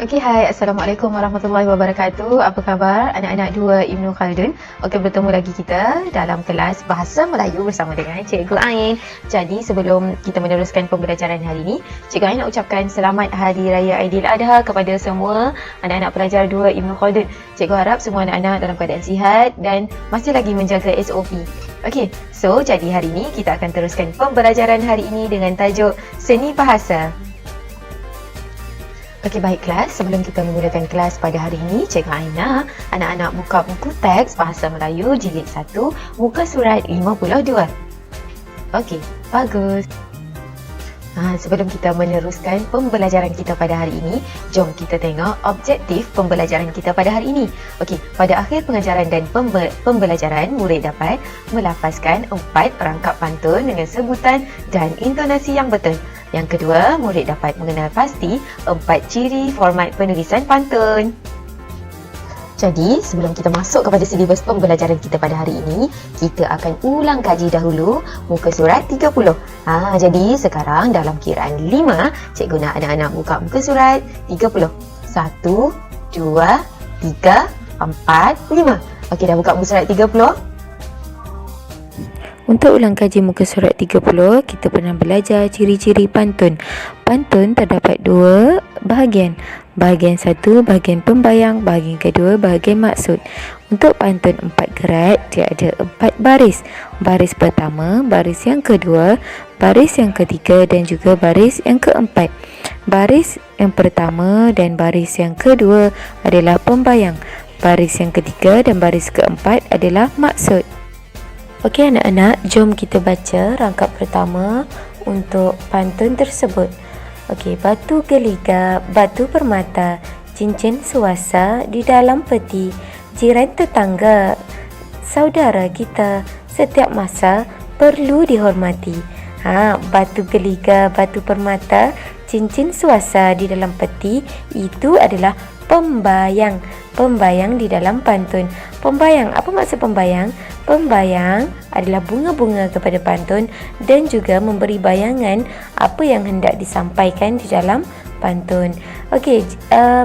Okey, hai. Assalamualaikum warahmatullahi wabarakatuh. Apa khabar anak-anak 2 Ibnu Khaldun? Okey, bertemu lagi kita dalam kelas Bahasa Melayu bersama dengan Cikgu Ain. Jadi, sebelum kita meneruskan pembelajaran hari ini, Cikgu Ain nak ucapkan selamat Hari Raya Aidiladha kepada semua anak-anak pelajar 2 Ibnu Khaldun. Cikgu harap semua anak-anak dalam keadaan sihat dan masih lagi menjaga SOP. Okey, so jadi hari ini kita akan teruskan pembelajaran hari ini dengan tajuk Seni Bahasa. Okey, baik kelas. Sebelum kita memulakan kelas pada hari ini, Cikgu Aina, anak-anak buka buku teks Bahasa Melayu Jilid 1, muka surat 52. Okey, bagus. Sebelum kita meneruskan pembelajaran kita pada hari ini, jom kita tengok objektif pembelajaran kita pada hari ini. Okey, pada akhir pengajaran dan pembelajaran, murid dapat melafazkan 4 rangkap pantun dengan sebutan dan intonasi yang betul. Yang kedua, murid dapat mengenal pasti 4 ciri format penulisan pantun. Jadi, sebelum kita masuk kepada silibus pembelajaran kita pada hari ini, kita akan ulang kaji dahulu muka surat 30. Jadi sekarang dalam kiraan 5, cikgu nak anak-anak buka muka surat 30. 1, 2, 3, 4, 5. Okey, dah buka muka surat 30? Untuk ulang kaji muka surat 30, kita pernah belajar ciri-ciri pantun. Pantun terdapat 2 bahagian. Bahagian 1, bahagian pembayang. Bahagian kedua, bahagian maksud. Untuk pantun 4 gerat, dia ada 4 baris. Baris pertama, baris yang kedua, baris yang ketiga dan juga baris yang keempat. Baris yang pertama dan baris yang kedua adalah pembayang. Baris yang ketiga dan baris keempat adalah maksud. Okey anak-anak, jom kita baca rangkap pertama untuk pantun tersebut. Okey, batu geligap, batu permata, cincin suasa di dalam peti, jiran tetangga, saudara kita, setiap masa perlu dihormati. Batu geligap, batu permata, cincin suasa di dalam peti, itu adalah pembayang. Pembayang di dalam pantun. Pembayang, apa maksud pembayang? Pembayang adalah bunga-bunga kepada pantun dan juga memberi bayangan apa yang hendak disampaikan di dalam pantun. Okey,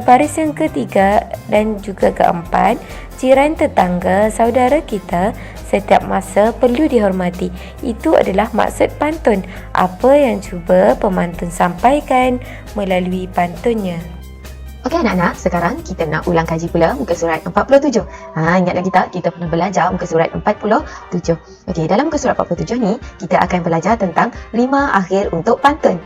baris yang ketiga dan juga keempat, jiran tetangga, saudara kita, setiap masa perlu dihormati. Itu adalah maksud pantun. Apa yang cuba pemantun sampaikan melalui pantunnya. Okey anak-anak, sekarang kita nak ulang kaji pula muka surat 47. Ingat lagi tak? Kita pernah belajar muka surat 47. Okey, dalam muka surat 47 ni, kita akan belajar tentang rima akhir untuk pantun.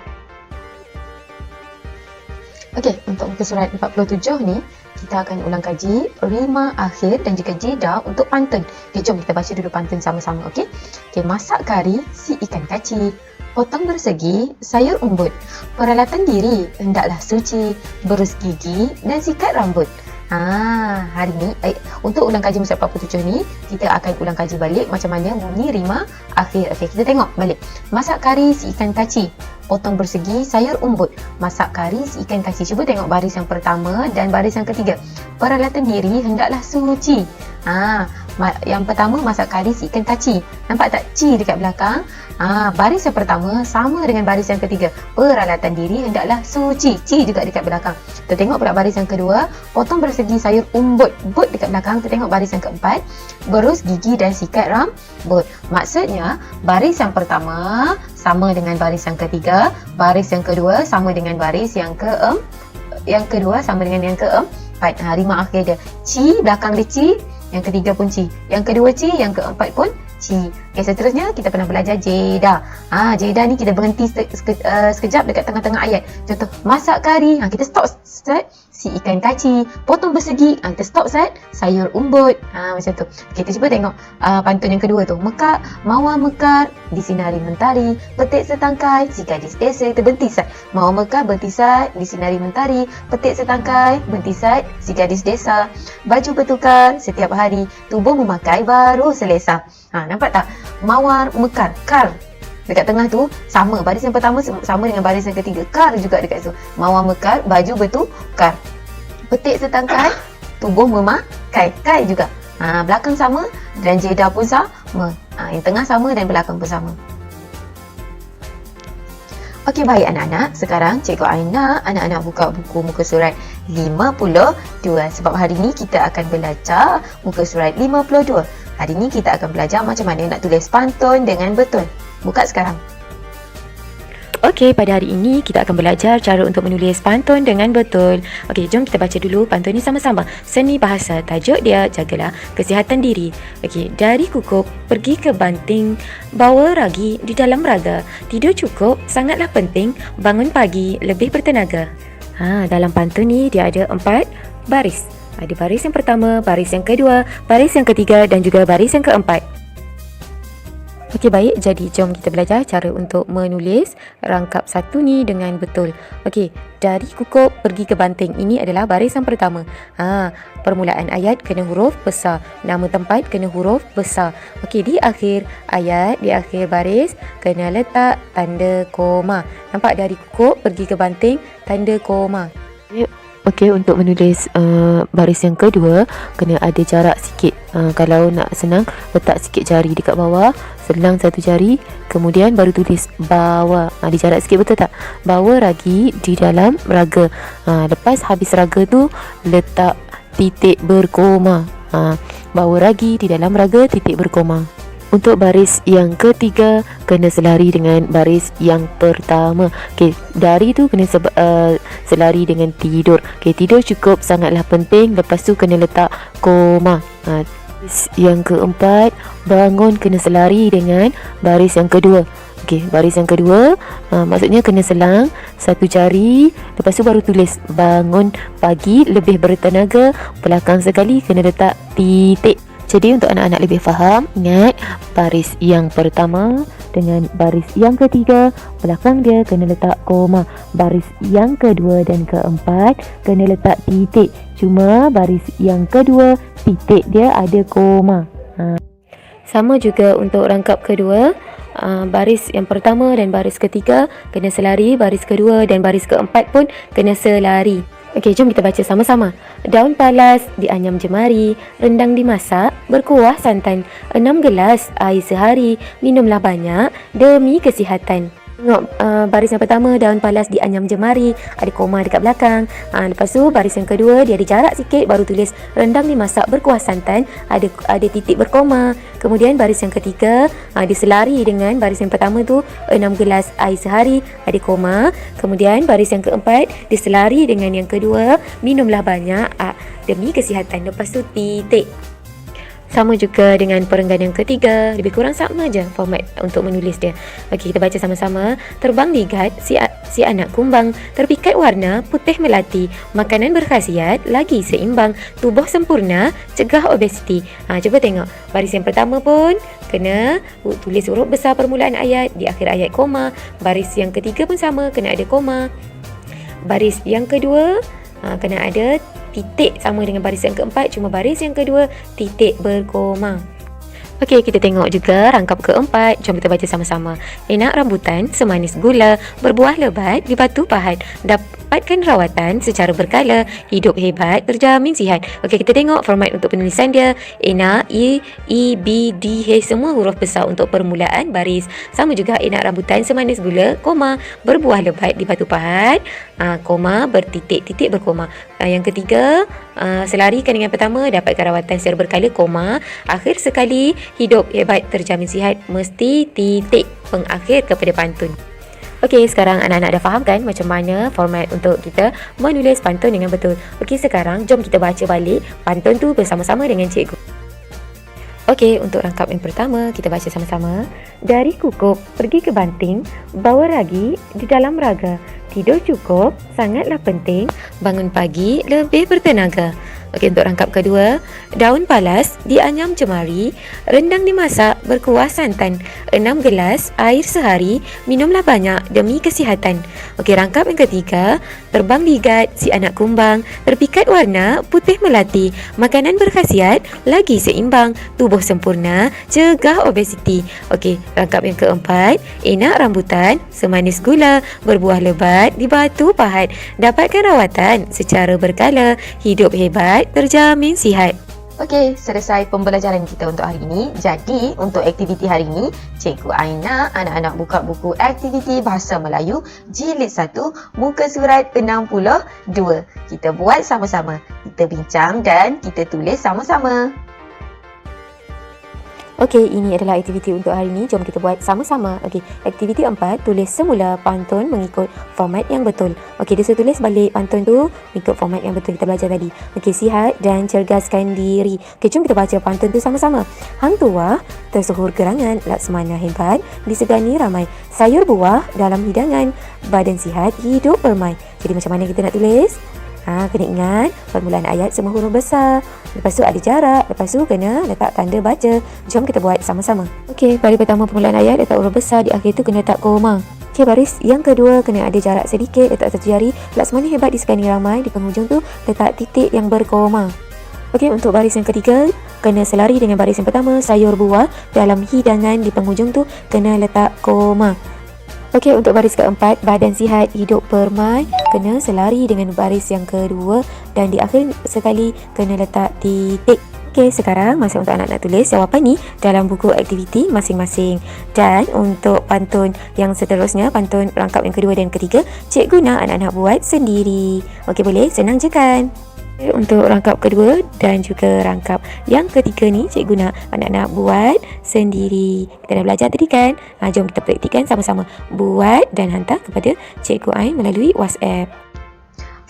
Okey, untuk muka surat 47 ni, kita akan ulang kaji rima akhir dan juga jeda untuk pantun. Okey, jom kita baca dulu pantun sama-sama, okey? Okey, masak kari si ikan kaci, potong bersegi sayur umbut, peralatan diri hendaklah suci, berus gigi dan sikat rambut. Hari ni untuk ulang kaji muka surat 47 ni, kita akan ulang kaji balik macam mana bunyi rima akhir. Okey, kita tengok balik. Masak kari si ikan kaci, potong bersegi sayur umbut. Masak kari si ikan kaci. Cuba tengok baris yang pertama dan baris yang ketiga. Peralatan diri hendaklah suci. Yang pertama masak kari si ikan kaci. Nampak tak ci dekat belakang? Baris yang pertama sama dengan baris yang ketiga. Peralatan diri hendaklah suci. Ci juga dekat belakang. Kita tengok pula baris yang kedua. Potong bersegi sayur umbut. But dekat belakang. Kita tengok baris yang keempat. Berus gigi dan sikat rambut. Maksudnya baris yang pertama sama dengan baris yang ketiga. Baris yang kedua sama dengan baris yang kedua sama dengan yang keempat. Rima akhir dia. Ci, belakang dia ci. Yang ketiga pun ci. Yang kedua ci, yang keempat pun ci. Okey, seterusnya kita pernah belajar jeda. Jeda ni kita berhenti sekejap dekat tengah-tengah ayat. Contoh, masak kari. Kita stop set si ikan kaci. Potong bersegi. Kita stop set sayur umbut. Macam tu. Okay, kita cuba tengok pantun yang kedua tu. Mekar, mawar mekar, disinari mentari, petik setangkai, si gadis desa. Kita berhenti set. Mawar mekar, berhenti set, disinari mentari, petik setangkai, berhenti set, si gadis desa. Baju bertukar setiap hari, tubuh memakai baru selesa. Nampak tak? Mawar mekar, kar dekat tengah tu sama, baris yang pertama sama dengan baris yang ketiga. Kar juga dekat situ. Mawar mekar, baju bertukar. Petik setangkai, tubuh memakai, kai juga. Belakang sama dan jeda pun sama. Yang tengah sama dan belakang pun sama. Okey, baik anak-anak. Sekarang Cikgu Aina, anak-anak buka buku muka surat 52 sebab hari ni kita akan belajar muka surat 52. Hari ni kita akan belajar macam mana nak tulis pantun dengan betul. Buka sekarang. Okey, pada hari ini kita akan belajar cara untuk menulis pantun dengan betul. Okey, jom kita baca dulu pantun ni sama-sama. Seni bahasa, tajuk dia jagalah kesihatan diri. Okey, dari kukup pergi ke banting, bawa ragi di dalam raga. Tidur cukup sangatlah penting, bangun pagi lebih bertenaga. Dalam pantun ni dia ada 4 baris. Ada baris yang pertama, baris yang kedua, baris yang ketiga dan juga baris yang keempat. Okey, baik. Jadi jom kita belajar cara untuk menulis rangkap satu ni dengan betul. Okey, dari kukup pergi ke banting. Ini adalah baris yang pertama. Permulaan ayat kena huruf besar. Nama tempat kena huruf besar. Okey, di akhir ayat, di akhir baris kena letak tanda koma. Nampak, dari kukup pergi ke banting, tanda koma. Okey, untuk menulis baris yang kedua kena ada jarak sikit. Kalau nak senang, letak sikit jari dekat bawah, selang satu jari, kemudian baru tulis bawa. Ada jarak sikit, betul tak? Bawa ragi di dalam raga. Lepas habis raga tu letak titik berkoma. Bawa ragi di dalam raga, titik berkoma. Untuk baris yang ketiga kena selari dengan baris yang pertama. Okey, dari tu kena selari dengan tidur. Okey, tidur cukup sangatlah penting. Lepas tu kena letak koma. Baris yang keempat, bangun kena selari dengan baris yang kedua. Okey, baris yang kedua maksudnya kena selang satu jari. Lepas tu baru tulis bangun pagi lebih bertenaga. Belakang sekali kena letak titik. Jadi untuk anak-anak lebih faham, ingat baris yang pertama dengan baris yang ketiga, belakang dia kena letak koma. Baris yang kedua dan keempat kena letak titik. Cuma baris yang kedua, titik dia ada koma. Sama juga untuk rangkap kedua. Baris yang pertama dan baris ketiga kena selari, baris kedua dan baris keempat pun kena selari. Okey, jom kita baca sama-sama. Daun palas dianyam jemari, rendang dimasak, berkuah santan. 6 gelas air sehari, minumlah banyak demi kesihatan. Tengok baris yang pertama, daun palas dianyam jemari, ada koma dekat belakang. Lepas tu baris yang kedua dia ada jarak sikit, baru tulis rendang dimasak berkuah santan, ada titik berkoma. Kemudian baris yang ketiga diselari dengan baris yang pertama tu, 6 gelas air sehari, ada koma. Kemudian baris yang keempat diselari dengan yang kedua, minumlah banyak demi kesihatan. Lepas tu titik. Sama juga dengan perenggan yang ketiga, lebih kurang sama je format untuk menulis dia. Okey, kita baca sama-sama. Terbang ligat si anak kumbang, terpikat warna putih melati, makanan berkhasiat lagi seimbang, tubuh sempurna cegah obesiti. Cuba tengok baris yang pertama pun kena tulis huruf besar permulaan ayat, di akhir ayat koma. Baris yang ketiga pun sama, kena ada koma. Baris yang kedua kena ada titik sama dengan baris yang keempat, cuma baris yang kedua titik berkoma. Okey, kita tengok juga rangkap keempat. Jom kita baca sama-sama. Enak rambutan semanis gula, berbuah lebat di batu pahat, dapatkan rawatan secara berkala, hidup hebat terjamin sihat. Okey, kita tengok format untuk penulisan dia. Enak, E, B, D, H, semua huruf besar untuk permulaan baris. Sama juga enak rambutan semanis gula, koma, berbuah lebat di batu pahat, koma, bertitik, titik berkoma. Yang ketiga, selarikan dengan pertama, dapatkan rawatan secara berkala, koma, akhir sekali, hidup hebat terjamin sihat, mesti titik pengakhir kepada pantun. Okey, sekarang anak-anak dah faham kan macam mana format untuk kita menulis pantun dengan betul. Okey, sekarang jom kita baca balik pantun tu bersama-sama dengan cikgu. Okey, untuk rangkap yang pertama kita baca sama-sama. Dari kukup pergi ke banting, bawa ragi di dalam raga. Tidur cukup sangatlah penting, bangun pagi lebih bertenaga. Okey, untuk rangkap kedua, daun palas dianyam jemari, rendang dimasak berkuah santan, 6 gelas air sehari, minumlah banyak demi kesihatan. Okey, rangkap yang ketiga, terbang ligat si anak kumbang, terpikat warna putih melati, makanan berkhasiat lagi seimbang, tubuh sempurna cegah obesiti. Okey, rangkap yang keempat, enak rambutan semanis gula, berbuah lebat di batu pahat, dapatkan rawatan secara berkala, hidup hebat terjamin sihat. Okey, selesai pembelajaran kita untuk hari ini. Jadi, untuk aktiviti hari ini, Cikgu Aina, anak-anak buka buku aktiviti Bahasa Melayu Jilid 1, muka surat 62. Kita buat sama-sama. Kita bincang dan kita tulis sama-sama. Okey, ini adalah aktiviti untuk hari ini. Jom kita buat sama-sama. Okey, aktiviti 4, tulis semula pantun mengikut format yang betul. Okey, dia suruh tulis balik pantun tu mengikut format yang betul kita belajar tadi. Okey, sihat dan cergaskan diri. Okey, jom kita baca pantun tu sama-sama. Hang Tuah tersuhur gerangan, Laksmana hebat, disegani ramai. Sayur buah dalam hidangan, badan sihat, hidup permai. Jadi macam mana kita nak tulis? Kena ingat permulaan ayat semua huruf besar. Lepas tu ada jarak. Lepas tu kena letak tanda baca. Jom kita buat sama-sama. Okey, baris pertama permulaan ayat letak huruf besar. Di akhir tu kena letak koma. Okey, baris yang kedua kena ada jarak sedikit. Letak satu jari. Laksmana hebat disegani ramai. Di penghujung tu letak titik yang berkoma. Okey, untuk baris yang ketiga kena selari dengan baris yang pertama. Sayur buah dalam hidangan. Di penghujung tu kena letak koma. Okey, untuk baris keempat, badan sihat, hidup permai, kena selari dengan baris yang kedua dan di akhir sekali kena letak titik. Okey, sekarang masa untuk anak-anak tulis jawapan ni dalam buku aktiviti masing-masing. Dan untuk pantun yang seterusnya, pantun rangkap yang kedua dan ketiga, cikgu nak anak-anak buat sendiri. Okey, boleh? Senang je kan? Untuk rangkap kedua dan juga rangkap yang ketiga ni, cikgu nak anak-anak buat sendiri. Kita dah belajar tadi kan? Jom kita praktikkan sama-sama. Buat dan hantar kepada Cikgu Ain melalui WhatsApp.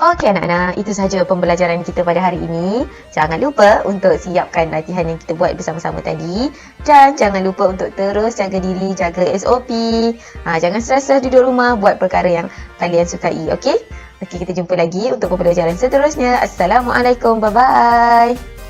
Okey anak-anak, itu sahaja pembelajaran kita pada hari ini. Jangan lupa untuk siapkan latihan yang kita buat bersama-sama tadi. Dan jangan lupa untuk terus jaga diri, jaga SOP. Jangan stres-stres duduk rumah, buat perkara yang kalian sukai, okey? Okey, kita jumpa lagi untuk pembelajaran seterusnya. Assalamualaikum, bye-bye.